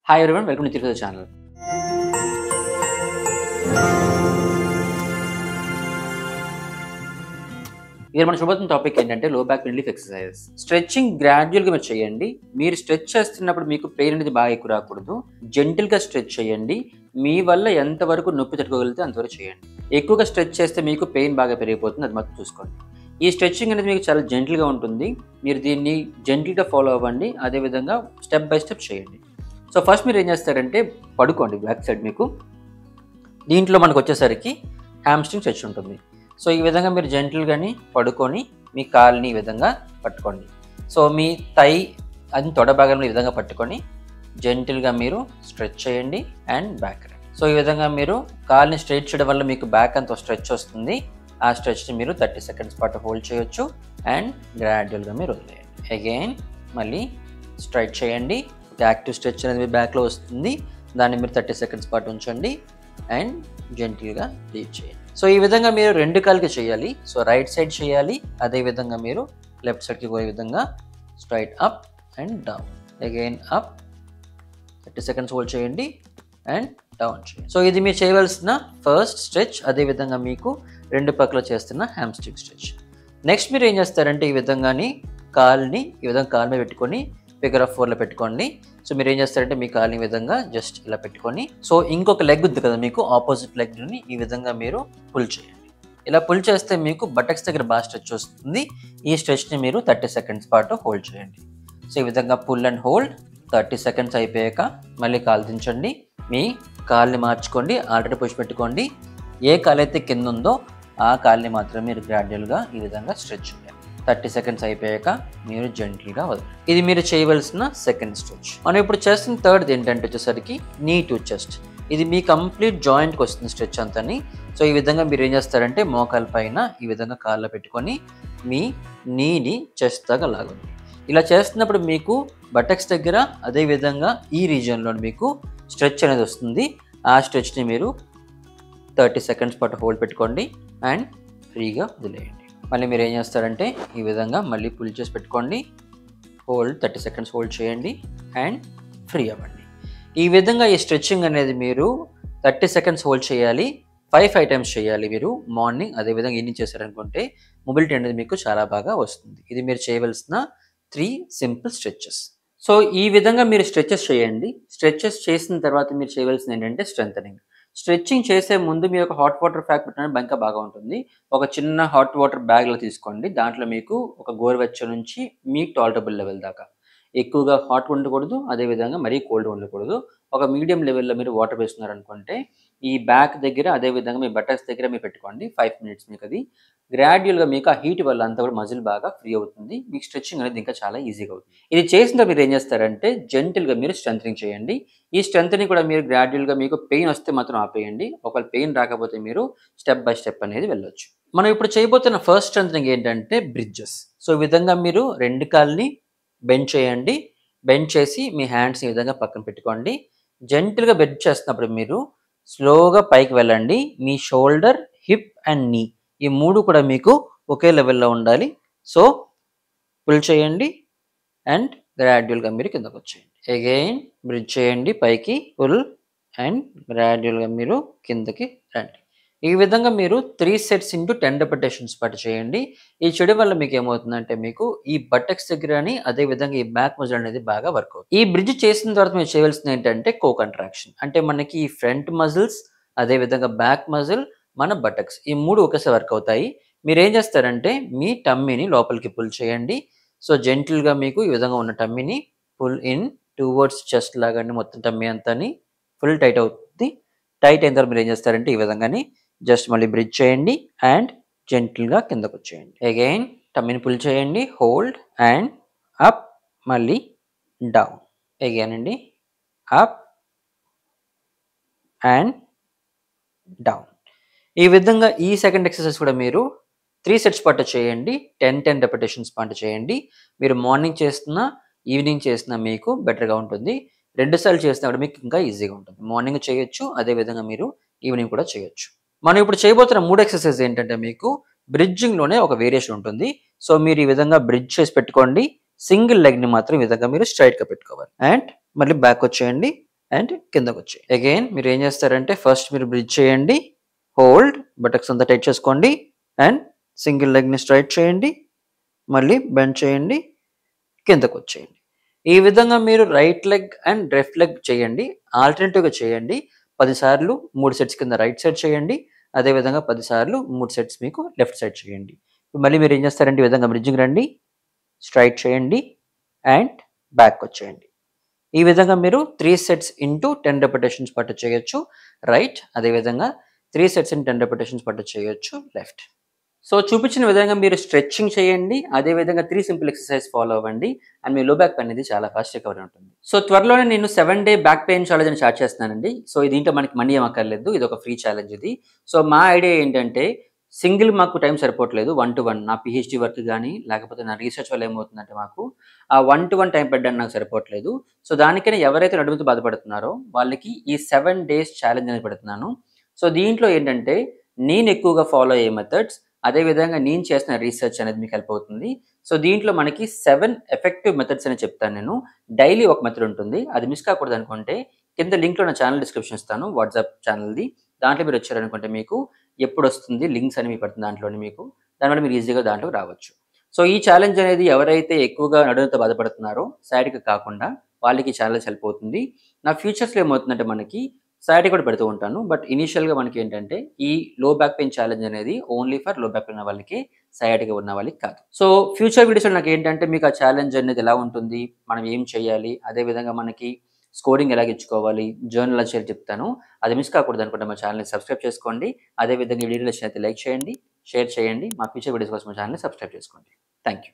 Hi everyone, welcome to the channel. ఇక్కడ మనం చూడబోతున్న topic ఏంటంటే లో back pain relief exercises. Stretching గ్రాడ్యువల్గా మీరు చేయండి. మీరు స్ట్రెచ్ చేస్తున్నప్పుడు మీకు పెయిన్ అనేది బాగా ఎక్కువ రాకూడదు. జెంటిల్గా స్ట్రెచ్ చేయండి. మీ వల్ల ఎంతవరకు నొప్పి తట్టుకోగలిగితే అంతవరకు చేయండి. ఎక్కువగా స్ట్రెచ్ చేస్తే మీకు పెయిన్ బాగా పెరిగిపోతుంది, అది మాత్రం చూసుకోండి. ఈ స్ట్రెచింగ్ అనేది మీకు చాలా జెంటిల్గా ఉంటుంది. మీరు దీన్ని జెంటిల్గా ఫాలో అవ్వండి. అదేవిధంగా స్టెప్ బై స్టెప్ చేయండి. సో ఫస్ట్ మీరు ఏం చేస్తారంటే పడుకోండి బ్యాక్ సైడ్. మీకు దీంట్లో మనకు వచ్చేసరికి హ్యామ్స్ట్రింగ్ స్ట్రెచ్ ఉంటుంది. సో ఈ విధంగా మీరు జెంటిల్గాని పడుకొని మీ కాల్ని ఈ విధంగా పట్టుకోండి. సో మీ థై అది తొడ భాగంలో ఈ విధంగా పట్టుకొని జెంటిల్గా మీరు స్ట్రెచ్ చేయండి అండ్ బ్యాక్. సో ఈ విధంగా మీరు కాల్ని స్ట్రెచ్ చేయడం వల్ల మీకు బ్యాక్ అంతా స్ట్రెచ్ వస్తుంది. ఆ స్ట్రెచ్ని మీరు 30 సెకండ్స్ పాటు హోల్డ్ చేయొచ్చు అండ్ గ్రాడ్యువల్గా మీరు వదిలేయండి. అగైన్ మళ్ళీ స్ట్రైట్ చేయండి. యాక్టివ్ స్ట్రెచ్ అనేది మీ బ్యాక్లో వస్తుంది. దాన్ని మీరు 30 సెకండ్స్ పాటు ఉంచండి అండ్ జెంటిల్గా లీవ్ చేయండి. సో ఈ విధంగా మీరు రెండు కాళ్ళకి చేయాలి. సో రైట్ సైడ్ చేయాలి, అదేవిధంగా మీరు లెఫ్ట్ సైడ్కి పోయే విధంగా straight up and down. Again up, 30 seconds hold చేయండి అండ్ డౌన్ చేయండి. సో ఇది మీరు చేయవలసిన ఫస్ట్ స్ట్రెచ్. అదేవిధంగా మీకు రెండు పక్కల చేస్తున్న హ్యామ్స్ట్రింగ్ స్ట్రెచ్. నెక్స్ట్ మీరు ఏం చేస్తారంటే ఈ విధంగాని కాల్ని ఈ విధంగా కాల్ మీద పెట్టుకొని ఫిగర్ ఆఫ్ 4లో పెట్టుకోండి. సో మీరు ఏం చేస్తారంటే మీ కాల్ని ఈ విధంగా జస్ట్ ఇలా పెట్టుకొని, సో ఇంకొక లెగ్ ఉంది కదా మీకు, ఆపోజిట్ లెగ్ని ఈ విధంగా మీరు పుల్ చేయండి. ఇలా పుల్ చేస్తే మీకు బటక్స్ దగ్గర బాగా స్ట్రెచ్ వస్తుంది. ఈ స్ట్రెచ్ని మీరు 30 సెకండ్స్ పాటు హోల్డ్ చేయండి. సో ఈ విధంగా పుల్ అండ్ హోల్డ్. 30 సెకండ్స్ అయిపోయాక మళ్ళీ కాలు దించండి. మీ కాల్ని మార్చుకోండి, ఆల్రెడీ పుష్ పెట్టుకోండి. ఏ కాలు అయితే కింద ఉందో ఆ కాల్ని మాత్రం మీరు గ్రాడ్యువల్గా ఈ విధంగా స్ట్రెచ్ చేయండి. 30 సెకండ్స్ అయిపోయాక మీరు జెంటిల్గా వదలండి. ఇది మీరు చేయవలసిన సెకండ్ స్ట్రెచ్. మనం ఇప్పుడు చేస్తున్న థర్డ్ ఏంటంటే వచ్చేసరికి నీ టు చెస్ట్. ఇది మీ కంప్లీట్ జాయింట్కి వస్తుంది స్ట్రెచ్ అంతని. సో ఈ విధంగా మీరు ఏం చేస్తారంటే మోకాల పైన ఈ విధంగా కాళ్ళ పెట్టుకొని మీ నీని చెస్ట్ దాకా లాగండి. ఇలా చేస్తున్నప్పుడు మీకు బటక్స్ దగ్గర అదేవిధంగా ఈ రీజియన్లో మీకు స్ట్రెచ్ అనేది వస్తుంది. ఆ స్ట్రెచ్ని మీరు 30 సెకండ్స్ పాటు హోల్డ్ పెట్టుకోండి అండ్ ఫ్రీగా వదిలేయండి. మళ్ళీ మీరు ఏం చేస్తారంటే ఈ విధంగా మళ్ళీ పుల్ చేసి పెట్టుకోండి, హోల్డ్ 30 సెకండ్స్ హోల్డ్ చేయండి అండ్ ఫ్రీ అవ్వండి. ఈ విధంగా ఈ స్ట్రెచ్చింగ్ అనేది మీరు 30 సెకండ్స్ హోల్డ్ చేయాలి. 5 టైమ్స్ చేయాలి మీరు మార్నింగ్. అదేవిధంగా ఈవినింగ్ చేశారనుకుంటే మొబిలిటీ అనేది మీకు చాలా బాగా వస్తుంది. ఇది మీరు చేయవలసిన 3 సింపుల్ స్ట్రెచెస్. సో ఈ విధంగా మీరు స్ట్రెచెస్ చేయండి. స్ట్రెచెస్ చేసిన తర్వాత మీరు చేయవలసింది ఏంటంటే స్ట్రెంథనింగ్. స్ట్రెచ్చింగ్ చేసే ముందు మీరు ఒక హాట్ వాటర్ ప్యాక్ పెట్టడానికి ఇంకా బాగా ఉంటుంది. ఒక చిన్న హాట్ వాటర్ బ్యాగ్లో తీసుకోండి. దాంట్లో మీకు ఒక గోరువెచ్చ నుంచి మీ టాలరబుల్ లెవెల్ దాకా, ఎక్కువగా హాట్ ఉండకూడదు, అదేవిధంగా మరీ కోల్డ్ ఉండకూడదు. ఒక మీడియం లెవెల్లో మీరు వాటర్ వేస్తున్నారనుకుంటే ఈ బ్యాక్ దగ్గర అదేవిధంగా మీ బటక్స్ దగ్గర మీరు పెట్టుకోండి. 5 మినిట్స్ మీకు అది గ్రాడ్యువల్గా మీకు ఆ హీట్ వల్ల అంతా కూడా మజిల్ బాగా ఫ్రీ అవుతుంది. మీకు స్ట్రెచ్చింగ్ అనేది ఇంకా చాలా ఈజీగా అవుతుంది. ఇది చేసిన మీరు ఏం చేస్తారంటే జెంటిల్గా మీరు స్ట్రెంథనింగ్ చేయండి. ఈ స్ట్రెంథనింగ్ కూడా మీరు గ్రాడ్యువల్గా మీకు పెయిన్ వస్తే మాత్రం ఆపేయండి. ఒకవేళ పెయిన్ రాకపోతే మీరు స్టెప్ బై స్టెప్ అనేది వెళ్ళొచ్చు. మనం ఇప్పుడు చేయబోతున్న ఫస్ట్ స్ట్రెంథనింగ్ ఏంటంటే బ్రిడ్జెస్. సో ఈ విధంగా మీరు రెండు కాల్ని బెండ్ చేయండి. బెండ్ చేసి మీ హ్యాండ్స్ ఈ విధంగా పక్కన పెట్టుకోండి. జెంటిల్గా బెండ్ చేస్తున్నప్పుడు మీరు స్లోగా పైకి వెళ్ళండి. మీ షోల్డర్, హిప్ అండ్ నీ ఈ మూడు కూడా మీకు ఒకే లెవెల్లో ఉండాలి. సో పుల్ చేయండి అండ్ గ్రాడ్యువల్గా మీరు కిందకు వచ్చేయండి. అగైన్ బ్రిడ్జ్ చేయండి పైకి, పుల్ అండ్ గ్రాడ్యువల్గా మీరు కిందకి రండి. ఈ విధంగా మీరు 3 సెట్స్ ఇంటూ 10 రెపిటేషన్స్ పాటు చేయండి. ఈ చేయడం వల్ల మీకు ఏమవుతుందంటే మీకు ఈ బటక్స్ దగ్గరని అదేవిధంగా ఈ బ్యాక్ మజిల్ అనేది బాగా వర్క్ అవుతుంది. ఈ బ్రిడ్జ్ చేసిన తర్వాత మీరు చేయవలసింది ఏంటంటే కో కంట్రాక్షన్. అంటే మనకి ఈ ఫ్రంట్ మజిల్స్ అదేవిధంగా బ్యాక్ మజిల్, మన బటక్స్ ఈ మూడు ఒకేసారి వర్క్ అవుతాయి. మీరు ఏం చేస్తారంటే మీ టమ్మీని లోపలికి పుల్ చేయండి. సో జెంటిల్గా మీకు ఈ విధంగా ఉన్న టమ్మీని పుల్ ఇన్ టువర్డ్స్ చెస్ట్ లాగానే మొత్తం టమ్మీ అంతాని ఫుల్ టైట్ అవుతుంది. టైట్ అయిన తర్వాత మీరు ఏం చేస్తారంటే ఈ విధంగాని జస్ట్ మళ్ళీ బ్రిడ్జ్ చేయండి అండ్ జెంటిల్గా కిందకు వచ్చేయండి. అగైన్ టమ్మీని పుల్ చేయండి, హోల్డ్ అండ్ అప్, మళ్ళీ డౌన్. అగైన్ అండి అప్ అండ్ డౌన్. ఈ విధంగా ఈ సెకండ్ ఎక్సర్సైజ్ కూడా మీరు 3 సెట్స్ పాటు చేయండి. 10 రెపిటేషన్స్ పాటు చేయండి. మీరు మార్నింగ్ చేస్తున్నా ఈవినింగ్ చేసినా మీకు బెటర్గా ఉంటుంది. 2 సార్లు చేసినా కూడా మీకు ఇంకా ఈజీగా ఉంటుంది. మార్నింగ్ చేయొచ్చు, అదేవిధంగా మీరు ఈవినింగ్ కూడా చేయొచ్చు. మనం ఇప్పుడు చేయబోతున్న 3 ఎక్సర్సైజ్ ఏంటంటే మీకు బ్రిడ్జింగ్లోనే ఒక వేరియేషన్ ఉంటుంది. సో మీరు ఈ విధంగా బ్రిడ్జ్ చేసి పెట్టుకోండి. సింగిల్ లెగ్ని మాత్రం ఈ విధంగా మీరు స్ట్రైట్గా పెట్టుకోవాలి అండ్ మళ్ళీ బ్యాక్ వచ్చేయండి. అండ్ కిందకొచ్చి అగైన్ మీరు ఏం చేస్తారంటే ఫస్ట్ మీరు బ్రిడ్జ్ చేయండి, హోల్డ్, బటక్స్ అంతా టైట్ చేసుకోండి అండ్ సింగిల్ లెగ్ని స్ట్రైట్ చేయండి, మళ్ళీ బెండ్ చేయండి, కిందకు వచ్చేయండి. ఈ విధంగా మీరు right leg and left leg చేయండి, ఆల్టర్నేటివ్గా చేయండి. 10 సార్లు 3 సెట్స్ కింద రైట్ సైడ్ చేయండి, అదేవిధంగా 10 సార్లు 3 సెట్స్ మీకు లెఫ్ట్ సైడ్ చేయండి. మళ్ళీ మీరు ఏం చేస్తారంటే ఈ విధంగా బ్రిడ్జింగ్ రండి, స్ట్రైట్ చేయండి అండ్ బ్యాక్ వచ్చేయండి. ఈ విధంగా మీరు 3 సెట్స్ ఇంటూ 10 రెపిటేషన్స్ పట్టు చేయొచ్చు రైట్, అదేవిధంగా 3 సెట్స్ ఇన్ 10 రెపిటేషన్స్ పట్టు చేయొచ్చు లెఫ్ట్. సో చూపించిన విధంగా మీరు స్ట్రెచ్చింగ్ చేయండి, అదేవిధంగా 3 సింపుల్ ఎక్సర్సైజ్ ఫాలో అవ్వండి అండ్ మీ లో బ్యాక్ పెయిన్ అనేది చాలా ఫాస్ట్ రికవరీ ఉంటుంది. సో త్వరలోనే నేను 7 డే బ్యాక్ పెయిన్ ఛాలెంజ్ అని స్టార్ట్ చేస్తున్నానండి. సో దీంట్లో మనకి మనీ ఏం అక్కర్లేదు, ఇది ఒక ఫ్రీ ఛాలెంజ్ ఇది. సో మా ఐడియా ఏంటంటే సింగిల్ మాకు టైం సరిపోవట్లేదు, 1-to-1 నా పిహెచ్డి వర్క్ కానీ లేకపోతే నా రీసెర్చ్ వల్ల ఏమవుతుందంటే మాకు ఆ 1-to-1 టైం పెట్టడానికి నాకు సరిపోవట్లేదు. సో దానికైనా ఎవరైతే నడుముతో బాధపడుతున్నారో వాళ్ళకి ఈ 7 డేస్ ఛాలెంజ్ అనేది పెడుతున్నాను. సో దీంట్లో ఏంటంటే నేను ఎక్కువగా ఫాలో అయ్యే మెథడ్స్, అదేవిధంగా నేను చేసిన రీసెర్చ్ అనేది మీకు హెల్ప్ అవుతుంది. సో దీంట్లో మనకి 7 ఎఫెక్టివ్ మెథడ్స్ అని చెప్తాను నేను. డైలీ ఒక మెథడ్ ఉంటుంది, అది మిస్ కాకూడదు అనుకుంటే కింద లింక్లో నా ఛానల్ డిస్క్రిప్షన్ ఇస్తాను, వాట్సాప్ ఛానల్ది. దాంట్లో మీరు వచ్చారనుకుంటే మీకు ఎప్పుడు వస్తుంది లింక్స్ అని మీకు పడుతుంది దాంట్లోని మీకు, దానివల్ల మీరు ఈజీగా దాంట్లో రావచ్చు. సో ఈ ఛాలెంజ్ అనేది ఎవరైతే ఎక్కువగా నడుముతో బాధపడుతున్నారో సైడ్కి కాకుండా వాళ్ళకి ఛాలెంజ్ హెల్ప్ అవుతుంది. నా ఫ్యూచర్స్లో ఏమవుతుందంటే మనకి సైడ్ కూడా పెడుతూ ఉంటాను, బట్ ఇనీషియల్గా మనకి ఏంటంటే ఈ లో బ్యాక్ పెయిన్ ఛాలెంజ్ అనేది ఓన్లీ ఫర్ లో బ్యాక్ పెయిన్ ఉన్న వాళ్ళకి, సయాటిగా ఉన్న వాళ్ళకి కాదు. సో ఫ్యూచర్ వీడియోస్లో నాకు ఏంటంటే మీకు ఆ ఛాలెంజ్ అనేది ఎలా ఉంటుంది, మనం ఏం చేయాలి, అదేవిధంగా మనకి స్కోరింగ్ ఎలాగ ఇచ్చుకోవాలి, జర్నల్ ఎలా చేయాలి చెప్తాను. అది మిస్ కాకూడదు అనుకుంటే మా ఛానల్ని సబ్స్క్రైబ్ చేసుకోండి. అదేవిధంగా ఈ వీడియో నచ్చినట్లయితే లైక్ చేయండి, షేర్ చేయండి. మా ఫ్యూచర్ వీడియోస్ కోసం మా ఛానల్ని సబ్స్క్రైబ్ చేసుకోండి. Thank you.